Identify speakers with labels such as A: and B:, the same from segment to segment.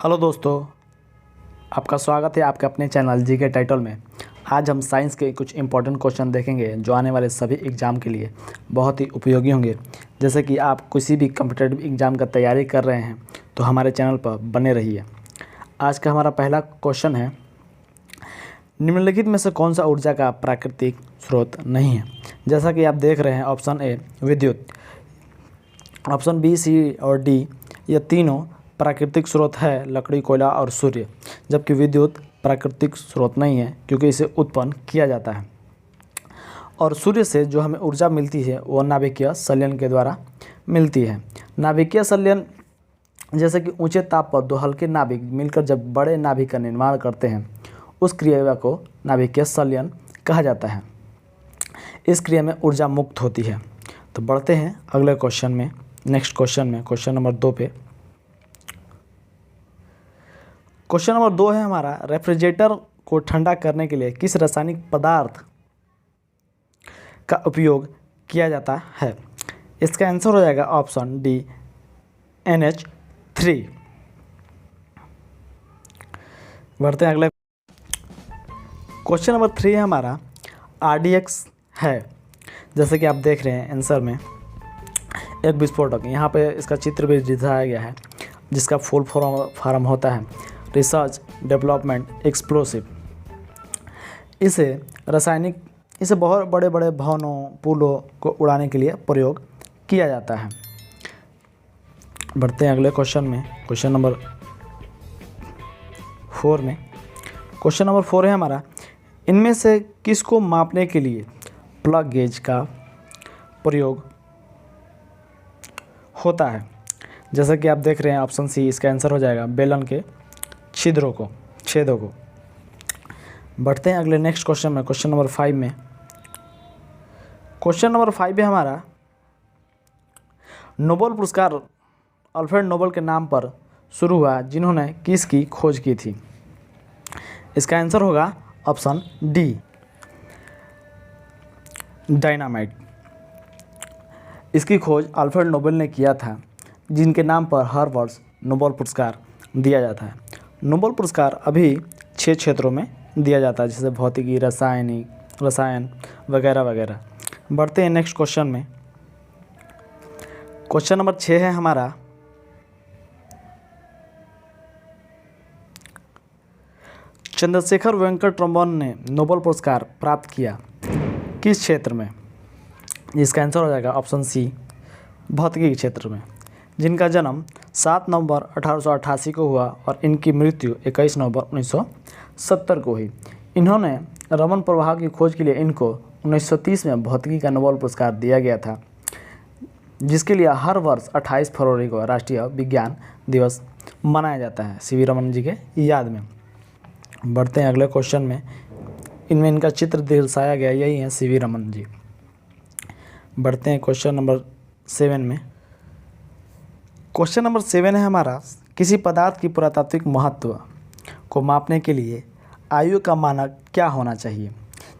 A: Hello दोस्तों, आपका स्वागत है आपके अपने चैनल जी के टाइटल में। आज हम साइंस के कुछ इंपॉर्टेंट क्वेश्चन देखेंगे जो आने वाले सभी एग्ज़ाम के लिए बहुत ही उपयोगी होंगे। जैसे कि आप किसी भी कॉम्पिटिटिव एग्ज़ाम का तैयारी कर रहे हैं तो हमारे चैनल पर बने रहिए। आज का हमारा पहला क्वेश्चन है, निम्नलिखित में से कौन सा ऊर्जा का प्राकृतिक स्रोत नहीं है। जैसा कि आप देख रहे हैं, ऑप्शन ए विद्युत, ऑप्शन बी, सी और डी ये तीनों प्राकृतिक स्रोत है, लकड़ी, कोयला और सूर्य। जबकि विद्युत प्राकृतिक स्रोत नहीं है क्योंकि इसे उत्पन्न किया जाता है। और सूर्य से जो हमें ऊर्जा मिलती है वो नाभिकीय संलयन के द्वारा मिलती है। नाभिकीय संलयन जैसे कि ऊंचे ताप पर दो हल्के नाभिक मिलकर जब बड़े नाभिक का निर्माण करते हैं, उस क्रिया को नाभिकीय संलयन कहा जाता है। इस क्रिया में ऊर्जा मुक्त होती है। तो बढ़ते हैं अगले क्वेश्चन में, नेक्स्ट क्वेश्चन में, क्वेश्चन नंबर 2 पे। क्वेश्चन नंबर 2 है हमारा, रेफ्रिजरेटर को ठंडा करने के लिए किस रासायनिक पदार्थ का उपयोग किया जाता है। इसका आंसर हो जाएगा ऑप्शन डी, NH3। बढ़ते हैं अगले क्वेश्चन नंबर 3 है हमारा, RDX है। जैसे कि आप देख रहे हैं आंसर में, एक विस्फोटक, यहाँ पे इसका चित्र भी दिखाया गया है, जिसका फुल फॉर्म होता है रिसर्च डेवलपमेंट एक्सप्लोसिव। इसे बहुत बड़े बड़े भवनों, पुलों को उड़ाने के लिए प्रयोग किया जाता है। बढ़ते हैं अगले क्वेश्चन में, क्वेश्चन नंबर 4 में। क्वेश्चन नंबर 4 है हमारा, इनमें से किसको मापने के लिए प्लग गेज का प्रयोग होता है। जैसा कि आप देख रहे हैं ऑप्शन सी, इसका आंसर हो जाएगा बेलन के छेदों को। बढ़ते हैं अगले नेक्स्ट क्वेश्चन में, क्वेश्चन नंबर 5 में। क्वेश्चन नंबर 5 है हमारा, नोबेल पुरस्कार अल्फ्रेड नोबेल के नाम पर शुरू हुआ जिन्होंने किसकी खोज की थी। इसका आंसर होगा ऑप्शन डी, डायनामाइट। इसकी खोज अल्फ्रेड नोबेल ने किया था, जिनके नाम पर हर वर्ष नोबेल पुरस्कार दिया जाता है। नोबेल पुरस्कार अभी 6 क्षेत्रों में दिया जाता है, जैसे भौतिकी, रसायन वगैरह वगैरह। बढ़ते हैं नेक्स्ट क्वेश्चन में। क्वेश्चन नंबर 6 है हमारा, चंद्रशेखर वेंकट रमन ने नोबेल पुरस्कार प्राप्त किया किस क्षेत्र में। इसका आंसर हो जाएगा ऑप्शन सी, भौतिकी के क्षेत्र में, जिनका जन्म 7 नवंबर 1888 को हुआ और इनकी मृत्यु 21 नवंबर 1970 को हुई। इन्होंने रमन प्रवाह की खोज के लिए इनको 1930 में भौतिकी का नोबेल पुरस्कार दिया गया था, जिसके लिए हर वर्ष 28 फरवरी को राष्ट्रीय विज्ञान दिवस मनाया जाता है, सीवी रमन जी के याद में। बढ़ते हैं अगले क्वेश्चन में। इनमें इनका चित्र दर्शाया गया, यही है सीवी रमन जी। बढ़ते हैं क्वेश्चन नंबर 7 में। क्वेश्चन नंबर 7 है हमारा, किसी पदार्थ की पुरातात्विक महत्व को मापने के लिए आयु का मानक क्या होना चाहिए।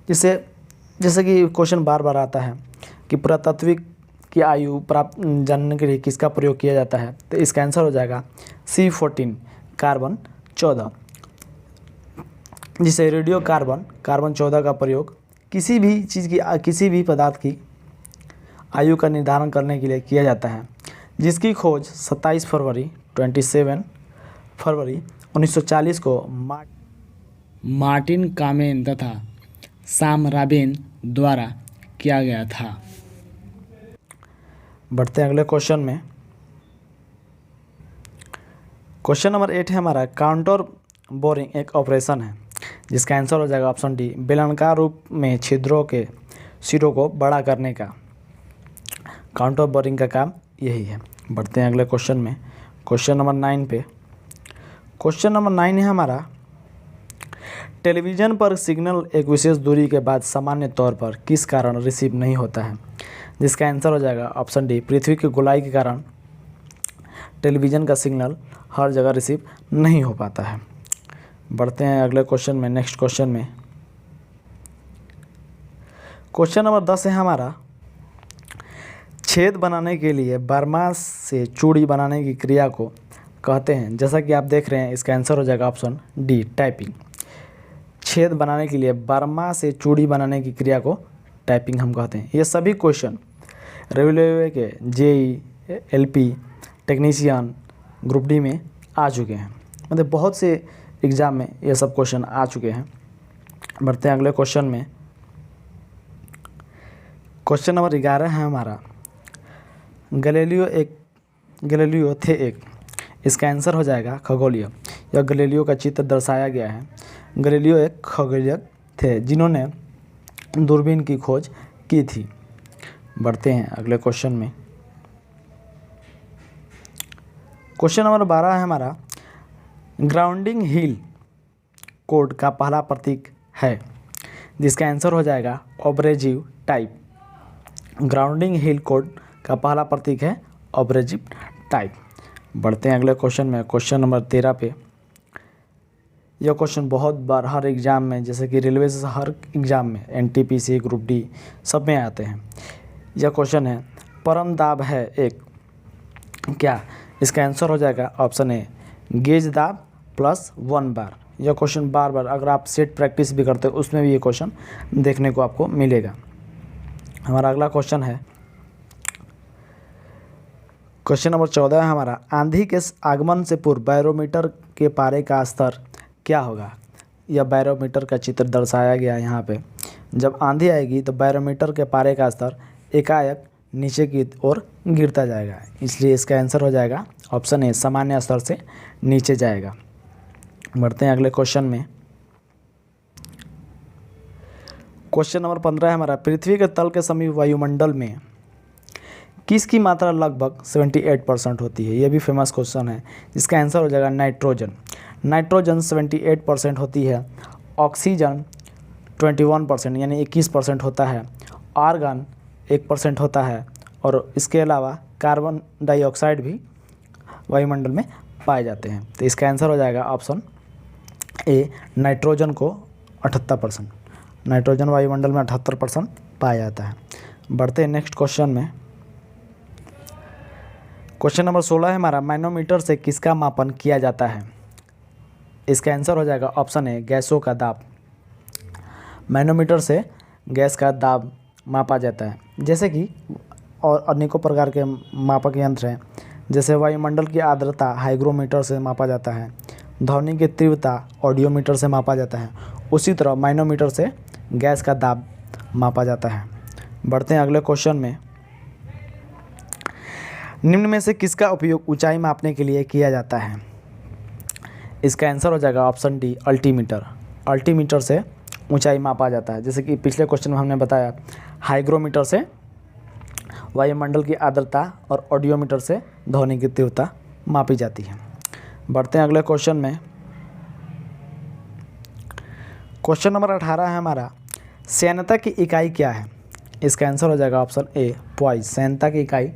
A: जैसे कि क्वेश्चन बार बार आता है कि पुरातात्विक की आयु प्राप्त जानने के लिए किसका प्रयोग किया जाता है, तो इसका आंसर हो जाएगा C14, कार्बन 14। जिसे रेडियो कार्बन 14 का प्रयोग किसी भी चीज़ की, किसी भी पदार्थ की आयु का निर्धारण करने के लिए किया जाता है, जिसकी खोज 27 फरवरी 1940 को मार्टिन कामेन तथा साम राबिन द्वारा किया गया था। बढ़ते हैं अगले क्वेश्चन में। क्वेश्चन नंबर 8 है हमारा, काउंटर बोरिंग एक ऑपरेशन है, जिसका आंसर हो जाएगा ऑप्शन डी, बेलनाकार रूप में छिद्रों के सिरों को बड़ा करने का काउंटर बोरिंग का काम यही है। बढ़ते हैं अगले क्वेश्चन में, क्वेश्चन नंबर 9 पे। क्वेश्चन नंबर 9 है हमारा, टेलीविज़न पर सिग्नल एक विशेष दूरी के बाद सामान्य तौर पर किस कारण रिसीव नहीं होता है। जिसका आंसर हो जाएगा ऑप्शन डी, पृथ्वी की गोलाई के कारण टेलीविज़न का सिग्नल हर जगह रिसीव नहीं हो पाता है। बढ़ते हैं अगले क्वेश्चन में, नेक्स्ट क्वेश्चन में। क्वेश्चन नंबर 10 है हमारा, छेद बनाने के लिए बर्मा से चूड़ी बनाने की क्रिया को कहते हैं? जैसा कि आप देख रहे हैं, इसका आंसर हो जाएगा ऑप्शन डी, टाइपिंग। छेद बनाने के लिए बर्मा से चूड़ी बनाने की क्रिया को टाइपिंग हम कहते हैं। ये सभी क्वेश्चन रेलवे के JE, LP, technician, group D में आ चुके हैं। मतलब बहुत से एग्ज़ाम में ये सब क्वेश्चन आ चुके हैं। बढ़ते हैं अगले क्वेश्चन में। क्वेश्चन नंबर 11 है हमारा, गैलीलियो थे एक। इसका आंसर हो जाएगा खगोलीय। यह गैलीलियो का चित्र दर्शाया गया है। गैलीलियो एक खगोलज्ञ थे जिन्होंने दूरबीन की खोज की थी। बढ़ते हैं अगले क्वेश्चन में। क्वेश्चन नंबर 12 है हमारा, ग्राउंडिंग हील कोड का पहला प्रतीक है, जिसका आंसर हो जाएगा ऑब्रेजिव टाइप। ग्राउंडिंग हील कोड का पहला प्रतीक है ऑब्रेजिव टाइप। बढ़ते हैं अगले क्वेश्चन में। क्वेश्चन नंबर 13 पे। यह क्वेश्चन बहुत बार हर एग्ज़ाम में, जैसे कि रेलवे से हर एग्ज़ाम में, एनटीपीसी, ग्रुप डी सब में आते हैं। यह क्वेश्चन है, परम दाब है एक क्या? इसका आंसर हो जाएगा ऑप्शन ए, गेज दाब प्लस 1 बार। यह क्वेश्चन बार बार अगर आप सेट प्रैक्टिस भी करते हो उसमें भी ये क्वेश्चन देखने को आपको मिलेगा। हमारा अगला क्वेश्चन है, क्वेश्चन नंबर 14 है हमारा, आंधी के आगमन से पूर्व बैरोमीटर के पारे का स्तर क्या होगा? यह बैरोमीटर का चित्र दर्शाया गया है यहाँ पे। जब आंधी आएगी तो बैरोमीटर के पारे का स्तर एकाएक नीचे की ओर गिरता जाएगा, इसलिए इसका आंसर हो जाएगा ऑप्शन ए, सामान्य स्तर से नीचे जाएगा। बढ़ते हैं अगले क्वेश्चन में। क्वेश्चन नंबर 15 है हमारा, पृथ्वी के तल के समीप वायुमंडल में किसकी मात्रा लगभग 78% होती है? यह भी फेमस क्वेश्चन है, जिसका आंसर हो जाएगा नाइट्रोजन। नाइट्रोजन 78% होती है, ऑक्सीजन 21% यानी 21% होता है, आर्गन 1% होता है, और इसके अलावा कार्बन डाइऑक्साइड भी वायुमंडल में पाए जाते हैं। तो इसका आंसर हो जाएगा ऑप्शन ए, नाइट्रोजन को 78%। नाइट्रोजन वायुमंडल में 78% पाया जाता है। बढ़ते हैं नेक्स्ट क्वेश्चन में। क्वेश्चन नंबर 16 है हमारा, मैनोमीटर से किसका मापन किया जाता है? इसका आंसर हो जाएगा ऑप्शन ए, गैसों का दाब। मैनोमीटर से गैस का दाब मापा जाता है। जैसे कि और अनेकों प्रकार के मापक यंत्र हैं, जैसे वायुमंडल की आर्द्रता हाइग्रोमीटर से मापा जाता है, ध्वनि की तीव्रता ऑडियोमीटर से मापा जाता है, उसी तरह मैनोमीटर से गैस का दाब मापा जाता है। बढ़ते हैं अगले क्वेश्चन में। निम्न में से किसका उपयोग ऊंचाई मापने के लिए किया जाता है? इसका आंसर हो जाएगा ऑप्शन डी, अल्टीमीटर। अल्टीमीटर से ऊंचाई मापा जाता है। जैसे कि पिछले क्वेश्चन में हमने बताया, हाइग्रोमीटर से वायुमंडल की आर्द्रता और ऑडियोमीटर से ध्वनि की तीव्रता मापी जाती है। बढ़ते हैं अगले क्वेश्चन में। क्वेश्चन नंबर 18 है हमारा, सैन्यता की इकाई क्या है? इसका आंसर हो जाएगा ऑप्शन ए, पॉइज। सैन्यता की इकाई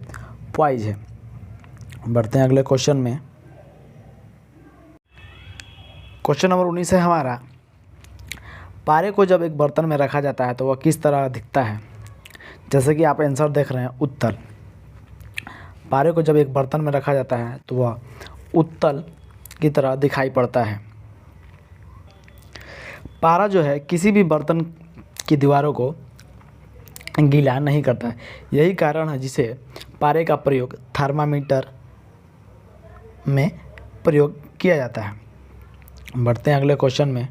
A: पॉइज है। बढ़ते हैं अगले क्वेश्चन में। क्वेश्चन नंबर 19 है हमारा, पारे को जब एक बर्तन में रखा जाता है तो वह किस तरह दिखता है? जैसे कि आप आंसर देख रहे हैं, उत्तल। पारे को जब एक बर्तन में रखा जाता है तो वह उत्तल की तरह दिखाई पड़ता है। पारा जो है किसी भी बर्तन की दीवारों को गीला नहीं करता है। यही कारण है जिसे पारे का प्रयोग थर्मामीटर में प्रयोग किया जाता है। बढ़ते हैं अगले क्वेश्चन में।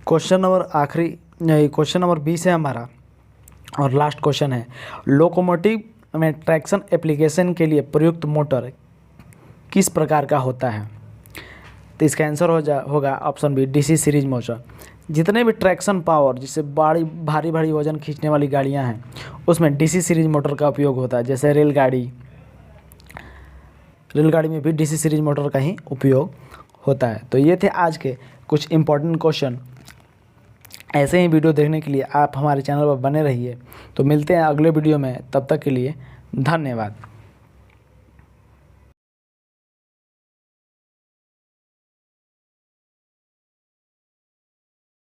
A: क्वेश्चन नंबर 20 है हमारा और लास्ट क्वेश्चन है, लोकोमोटिव में ट्रैक्शन एप्लीकेशन के लिए प्रयुक्त मोटर किस प्रकार का होता है? तो इसका आंसर होगा option B, DC series motor. जितने भी ट्रैक्शन पावर, जिससे भारी वजन खींचने वाली गाड़ियां हैं, उसमें डीसी सीरीज मोटर का उपयोग होता है। जैसे रेलगाड़ी में भी डीसी सीरीज मोटर का ही उपयोग होता है। तो ये थे आज के कुछ इम्पोर्टेंट क्वेश्चन। ऐसे ही वीडियो देखने के लिए आप हमारे चैनल पर बने रहिए। तो मिलते हैं अगले वीडियो में, तब तक के लिए धन्यवाद।